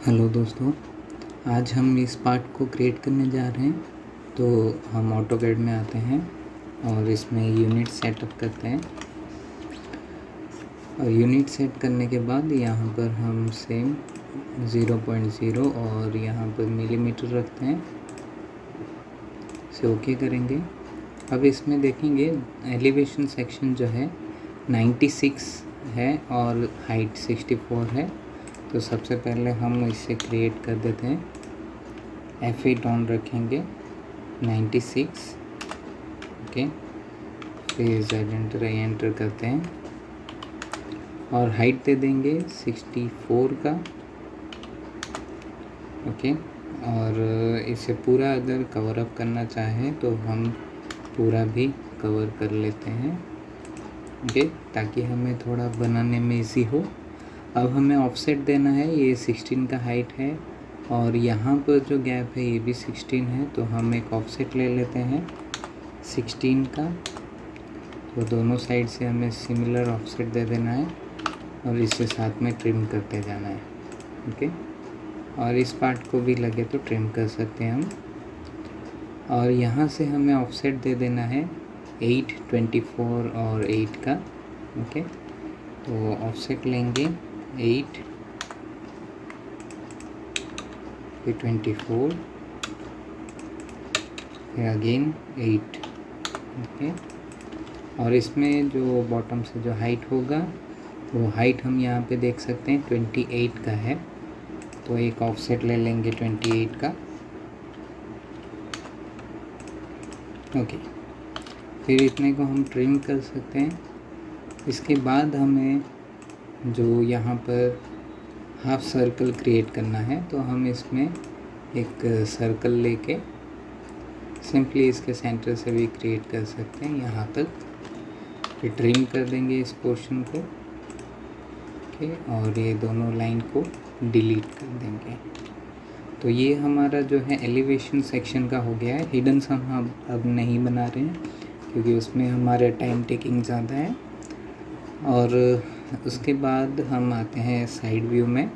Hello दोस्तों, आज हम इस पार्ट को क्रिएट करने जा रहे हैं। तो हम ऑटोकैड में आते हैं और इसमें यूनिट सेटअप करते हैं। और यूनिट सेट करने के बाद यहाँ पर हम सेम 0.0 और यहाँ पर मिलीमीटर रखते हैं, इसे ओके करेंगे। अब इसमें देखेंगे एलिवेशन सेक्शन जो है 96 है और हाइट 64 है। तो सबसे पहले हम इसे क्रिएट कर देते हैं। F8 ऑन रखेंगे, 96, ओके। फिर Z एंटर करते हैं और हाइट दे देंगे 64 का, ओके। और इसे पूरा अगर कवर अप करना चाहें तो हम पूरा भी कवर कर लेते हैं, ओके, ताकि हमें थोड़ा बनाने में इजी हो। अब हमें ऑफसेट देना है, ये 16 का हाइट है और यहाँ पर जो गैप है ये भी 16 है। तो हम एक ऑफसेट ले लेते हैं 16 का। तो दोनों साइड से हमें सिमिलर ऑफसेट दे देना है और इसे साथ में ट्रिम करते जाना है, ओके। और इस पार्ट को भी लगे तो ट्रिम कर सकते हैं हम। और यहाँ से हमें ऑफसेट दे देना है 8, 24 और 8 का, ओके। तो ऑफसेट लेंगे 8, फिर 24, फिर अगेन 8, ओके। और इसमें जो बॉटम से जो हाइट होगा वो हाइट हम यहाँ पे देख सकते हैं 28 का है। तो एक ऑफसेट ले लेंगे 28 का, ओके। फिर इतने को हम ट्रिम कर सकते हैं। इसके बाद हमें जो यहाँ पर हाफ सर्कल क्रिएट करना है, तो हम इसमें एक सर्कल लेके सिंपली इसके सेंटर से भी क्रिएट कर सकते हैं यहाँ तक। फिर ट्रिम कर देंगे इस पोर्शन को, ओके। और ये दोनों लाइन को डिलीट कर देंगे। तो ये हमारा जो है एलिवेशन सेक्शन का हो गया है। हिडन सम हम अब नहीं बना रहे हैं क्योंकि उसमें हमारे टाइम टेकिंग ज़्यादा है। और उसके बाद हम आते हैं साइड व्यू में।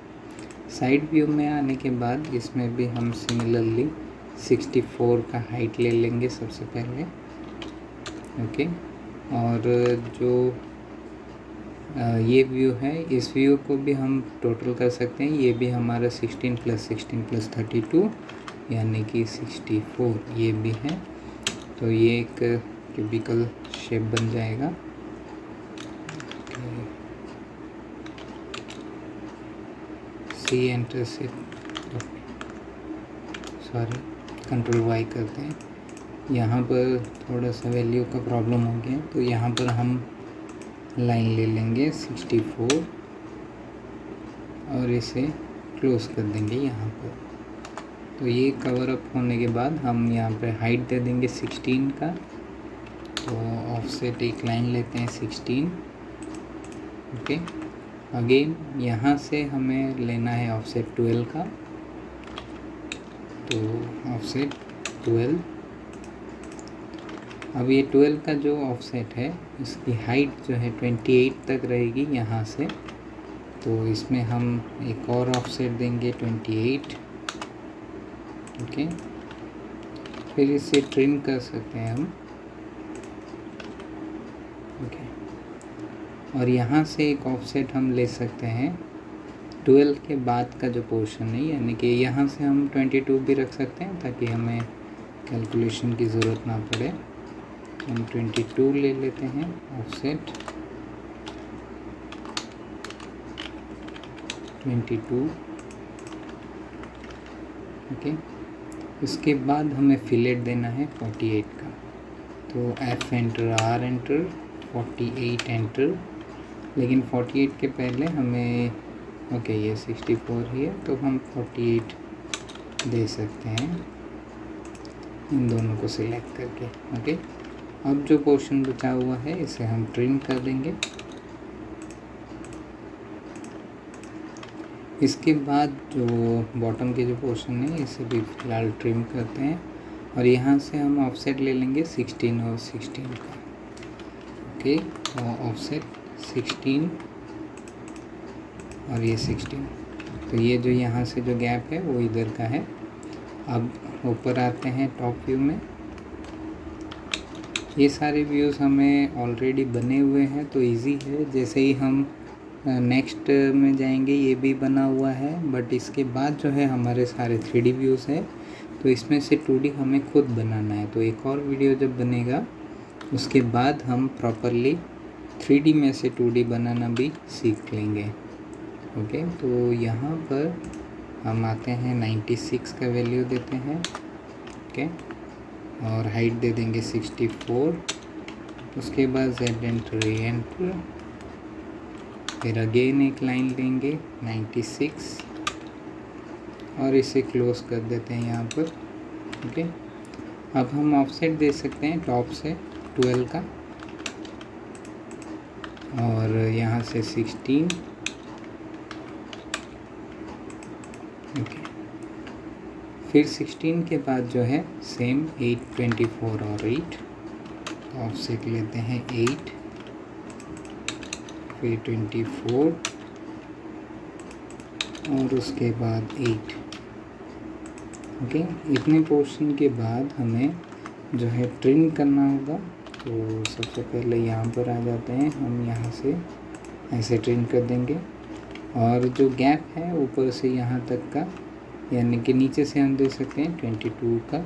साइड व्यू में आने के बाद इसमें भी हम सिमिलरली 64 का हाइट ले लेंगे सबसे पहले, ओके। और जो ये व्यू है, इस व्यू को भी हम टोटल कर सकते हैं। ये भी हमारा 16 + 16 + 32 यानी कि 64 ये भी है। तो ये एक क्यूबिकल शेप बन जाएगा, सी एंटर से कंट्रोल वाई करते हैं। यहाँ पर थोड़ा सा वैल्यू का प्रॉब्लम हो गया, तो यहाँ पर हम लाइन ले लेंगे 64 और इसे क्लोज कर देंगे यहाँ पर। तो ये कवर अप होने के बाद हम यहाँ पर हाइट दे देंगे 16 का। तो ऑफसेट एक लाइन लेते हैं 16, ओके। अगेन यहाँ से हमें लेना है ऑफसेट 12 का। तो ऑफसेट 12। अब ये 12 का जो ऑफसेट है इसकी हाइट जो है 28 तक रहेगी यहाँ से। तो इसमें हम एक और ऑफसेट देंगे 28, ओके। फिर इसे ट्रिम कर सकते हैं हम, ओके। और यहाँ से एक ऑफसेट हम ले सकते हैं 12 के बाद का जो पोर्शन है, यानी कि यहाँ से हम 22 भी रख सकते हैं ताकि हमें कैलकुलेशन की ज़रूरत ना पड़े। हम 22 ले लेते हैं ऑफसेट 22, ओके। इसके बाद हमें फिलेट देना है 48 का। तो F enter, R enter, 48 enter. लेकिन 48 के पहले हमें, ओके, ये 64 ही है तो हम 48 दे सकते हैं इन दोनों को सिलेक्ट करके, ओके। अब जो पोर्शन बचा हुआ है इसे हम ट्रिम कर देंगे। इसके बाद जो बॉटम के जो पोर्शन है इसे भी फिलहाल ट्रिम करते हैं। और यहाँ से हम ऑफसेट ले लेंगे 16 और 16 का, ओके। तो ऑफसेट 16 और ये 16, तो ये जो यहाँ से जो गैप है वो इधर का है। अब ऊपर आते हैं टॉप व्यू में। ये सारे व्यूज़ हमें ऑलरेडी बने हुए हैं तो इजी है। जैसे ही हम नेक्स्ट में जाएंगे ये भी बना हुआ है, बट इसके बाद जो है हमारे सारे 3D व्यूज़ है, तो इसमें से 2D हमें खुद बनाना है। तो एक और वीडियो जब बनेगा उसके बाद हम प्रॉपरली 3D में से 2D बनाना भी सीख लेंगे। ओके, तो यहाँ पर हम आते हैं 96 का वैल्यू देते हैं। ओके, और हाइट दे देंगे 64। उसके बाद Z एंटर E एंटर, फिर अगेन एक लाइन लेंगे 96 और इसे क्लोज कर देते हैं यहाँ पर। ओके, अब हम ऑफसेट दे सकते हैं टॉप से 12 का और यहाँ से 16। ओके, फिर 16 के बाद जो है सेम 8, 24 और 8 ऑफसेट लेते हैं 8, फिर 24 और उसके बाद 8। ओके, इतने पोर्शन के बाद हमें जो है ट्रिम करना होगा। तो सबसे पहले यहाँ पर आ जाते हैं, हम यहाँ से ऐसे ट्रिम कर देंगे और जो गैप है ऊपर से यहाँ तक का, यानी कि नीचे से हम दे सकते हैं 22 का।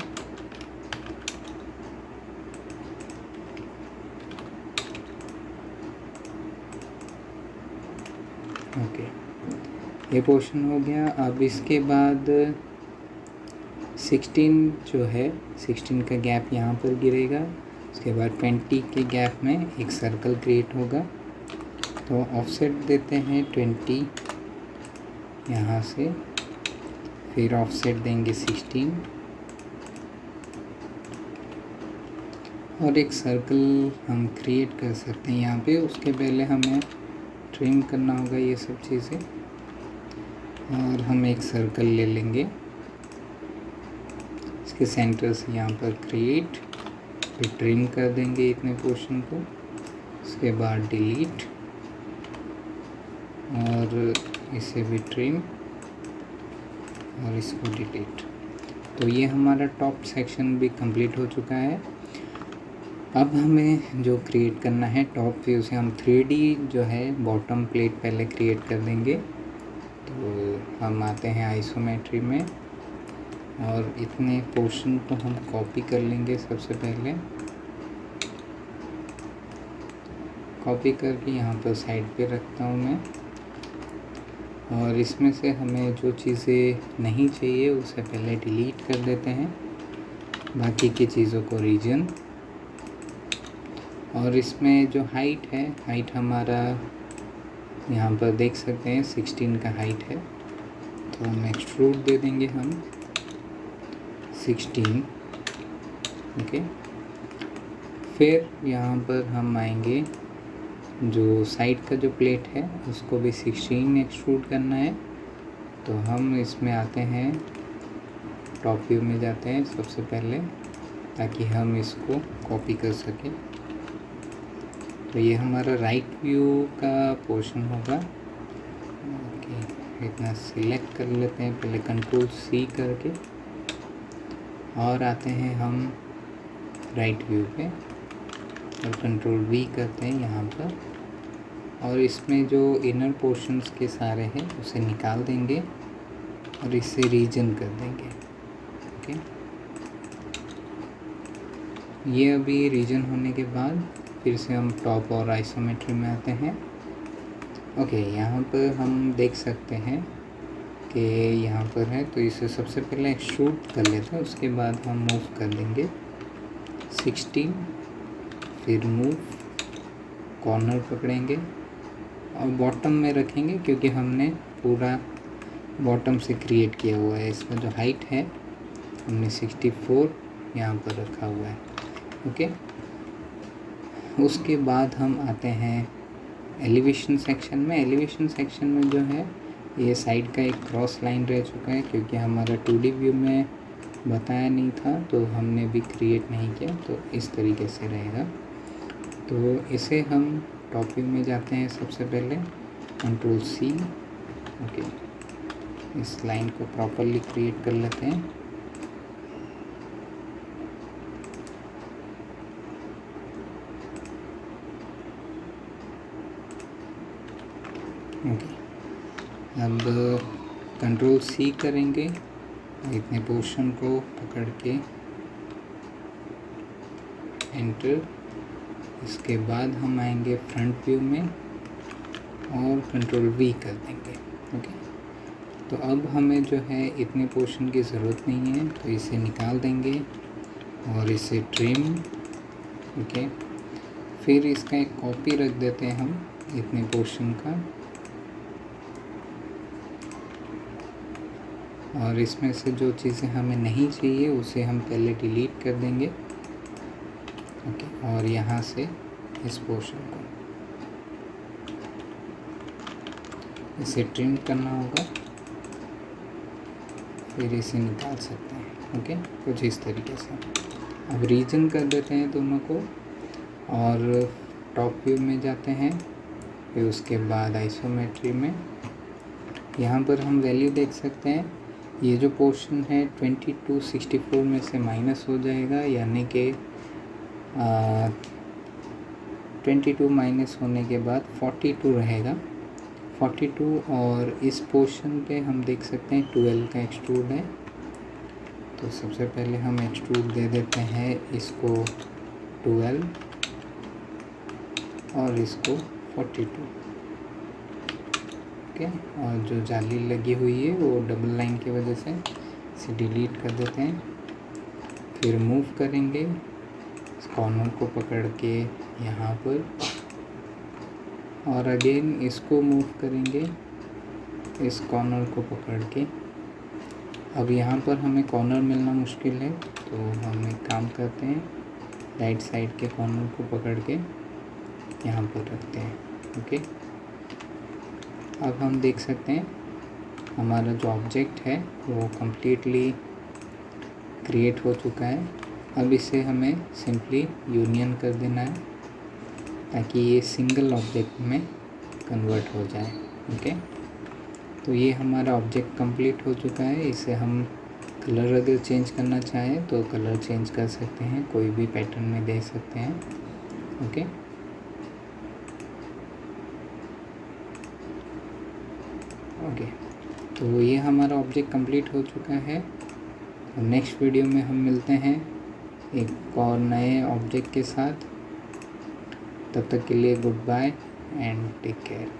ओके, ये पोर्शन हो गया। अब इसके बाद 16 जो है 16 का गैप यहाँ पर गिरेगा। उसके बाद 20 के गैप में एक सर्कल क्रिएट होगा। तो ऑफसेट देते हैं 20 यहाँ से, फिर ऑफसेट देंगे 16 और एक सर्कल हम क्रिएट कर सकते हैं यहाँ पे। उसके पहले हमें ट्रिम करना होगा ये सब चीज़ें और हम एक सर्कल ले लेंगे, इसके सेंटर से यहाँ पर क्रिएट, फिर ट्रिम कर देंगे इतने पोर्शन को। उसके बाद डिलीट और इसे भी ट्रिम और इसको डिलीट। तो ये हमारा टॉप सेक्शन भी कंप्लीट हो चुका है। अब हमें जो क्रिएट करना है टॉप व्यू से, हम 3D जो है बॉटम प्लेट पहले क्रिएट कर देंगे। तो हम आते हैं आइसोमेट्री में और इतने पोर्शन को हम कॉपी कर लेंगे। सबसे पहले कॉपी करके यहाँ पर साइड पे रखता हूँ मैं, और इसमें से हमें जो चीज़ें नहीं चाहिए उसे पहले डिलीट कर देते हैं, बाकी की चीज़ों को रीजन। और इसमें जो हाइट है, हाइट हमारा यहाँ पर देख सकते हैं 16 का हाइट है, तो हम एक्सट्रूड दे देंगे हम 16। ओके, फिर यहाँ पर हम आएंगे, जो साइड का जो प्लेट है उसको भी 16 एक्सट्रूड करना है। तो हम इसमें आते हैं, टॉप व्यू में जाते हैं सबसे पहले ताकि हम इसको कॉपी कर सकें। तो ये हमारा राइट व्यू का पोर्शन होगा। ओके, इतना सिलेक्ट कर लेते हैं पहले Ctrl+C करके और आते हैं हम राइट व्यू पे और Ctrl+V करते हैं यहाँ पर, और इसमें जो इनर पोर्शंस के सारे हैं उसे निकाल देंगे और इसे रीजन कर देंगे। ओके, ये अभी रीजन होने के बाद फिर से हम टॉप और आइसोमेट्री में आते हैं। ओके, यहाँ पर हम देख सकते हैं कि यहाँ पर है, तो इसे सबसे पहले एक्सट्रूड कर लेते हैं। उसके बाद हम मूव कर देंगे 16, फिर मूव, कॉर्नर पकड़ेंगे और बॉटम में रखेंगे क्योंकि हमने पूरा बॉटम से क्रिएट किया हुआ है। इसका जो हाइट है हमने 64 यहाँ पर रखा हुआ है। ओके, उसके बाद हम आते हैं एलिवेशन सेक्शन में। एलिवेशन सेक्शन में जो है ये साइड का एक क्रॉस लाइन रह चुका है क्योंकि हमारा 2D व्यू में बताया नहीं था तो हमने भी क्रिएट नहीं किया, तो इस तरीके से रहेगा। तो इसे हम टॉप व्यू में जाते हैं सबसे पहले Ctrl+C। ओके, इस लाइन को प्रॉपरली क्रिएट कर लेते हैं। ओके, अब कंट्रोल C करेंगे, इतने पोर्शन को पकड़ के एंटर। इसके बाद हम आएंगे फ्रंट व्यू में और कंट्रोल V कर देंगे। ओके, तो अब हमें जो है इतने पोर्शन की ज़रूरत नहीं है, तो इसे निकाल देंगे और इसे ट्रिम। ओके, फिर इसका एक कॉपी रख देते हैं हम इतने पोर्शन का, और इसमें से जो चीज़ें हमें नहीं चाहिए उसे हम पहले डिलीट कर देंगे। ओके, और यहाँ से इस पोर्शन को इसे ट्रिम करना होगा, फिर इसे निकाल सकते हैं। ओके, कुछ इस तरीके से। अब रीजन कर देते हैं दोनों को और टॉप व्यू में जाते हैं, फिर उसके बाद आइसोमेट्री में यहाँ पर हम वैल्यू देख सकते हैं। ये जो पोर्शन है 2264 में से माइनस हो जाएगा, यानी कि 22 माइनस होने के बाद 42 रहेगा। 42 और इस पोर्शन पे हम देख सकते हैं 12 का एक्सट्रूड है, तो सबसे पहले हम एक्सट्रूड दे देते हैं इसको 12 और इसको 42। ओके, और जो जाली लगी हुई है वो डबल लाइन की वजह से इसे डिलीट कर देते हैं। फिर मूव करेंगे इस कॉर्नर को पकड़ के यहाँ पर, और अगेन इसको मूव करेंगे इस कॉर्नर को पकड़ के। अब यहाँ पर हमें कॉर्नर मिलना मुश्किल है, तो हम एक काम करते हैं, राइट साइड के कॉर्नर को पकड़ के यहाँ पर रखते हैं। ओके, अब हम देख सकते हैं हमारा जो ऑब्जेक्ट है वो कम्प्लीटली क्रिएट हो चुका है। अब इसे हमें सिंपली यूनियन कर देना है ताकि ये सिंगल ऑब्जेक्ट में कन्वर्ट हो जाए। ओके, तो ये हमारा ऑब्जेक्ट कंप्लीट हो चुका है। इसे हम कलर अगर चेंज करना चाहें तो कलर चेंज कर सकते हैं, कोई भी पैटर्न में दे सकते हैं। ओके, ओके, तो ये हमारा ऑब्जेक्ट कंप्लीट हो चुका है। नेक्स्ट वीडियो में हम मिलते हैं एक और नए ऑब्जेक्ट के साथ। तब तक के लिए goodbye and take care.